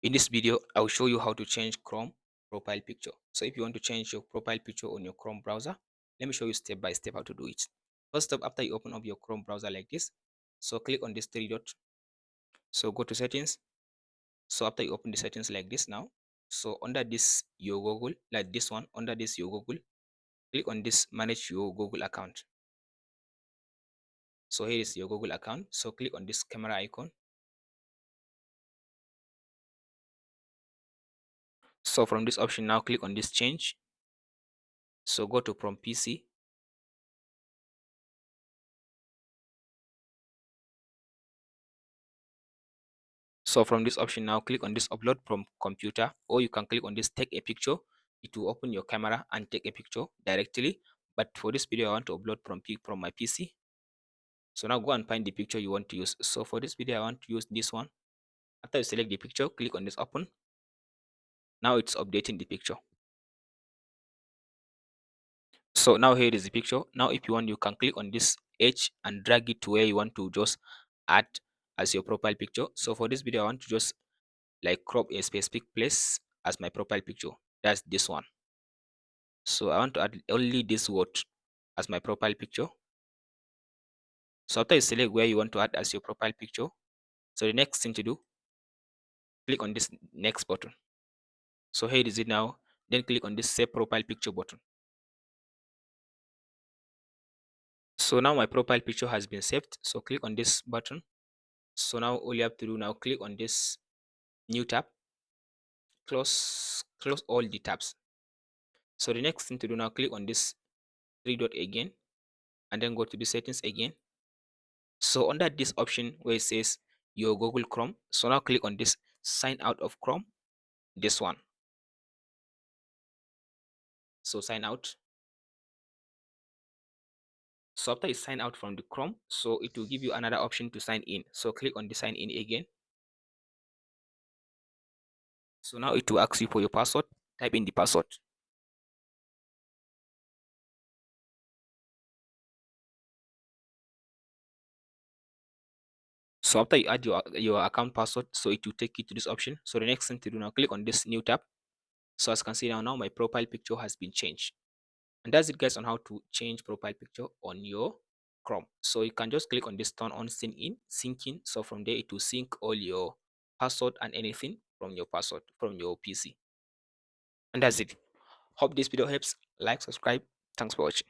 In this video, I will show you how to change Chrome profile picture. So if you want to change your profile picture on your Chrome browser, let me show you step by step how to do it. First up, after you open up your Chrome browser like this, so click on this three dot. So go to settings. So after you open the settings like this now, so under this your Google, like this one, under this your Google, click on this manage your Google account. So here is your Google account. So click on this camera icon. So from this option now, click on this change. So go to from PC. So from this option now, click on this upload from computer, or you can click on this take a picture. It will open your camera and take a picture directly. But for this video, I want to upload from my PC. So now go and find the picture you want to use. So for this video, I want to use this one. After you select the picture, click on this open. Now it's updating the picture. So now here is the picture. Now if you want, you can click on this edge and drag it to where you want to just add as your profile picture. So for this video, I want to just like crop a specific place as my profile picture. That's this one. So I want to add only this word as my profile picture. So after you select where you want to add as your profile picture, so the next thing to do, click on this next button. So here is it now. Then click on this save profile picture button. So now my profile picture has been saved. So click on this button. So now all you have to do now, click on this new tab, close all the tabs. So the next thing to do now, click on this three dot again, and then go to the settings again. So under this option where it says your Google Chrome, so now click on this sign out of Chrome, this one. So sign out. So after you sign out from the Chrome, so it will give you another option to sign in. So click on the sign in again. So now it will ask you for your password. Type in the password. So after you add your account password, so it will take you to this option. So the next thing to do now, click on this new tab. So as you can see now my profile picture has been changed. And that's it guys on how to change profile picture on your Chrome. So you can just click on this turn on syncing. So from there it will sync all your password and anything from your password from your PC. And that's it. Hope this video helps. Like, subscribe. Thanks for watching.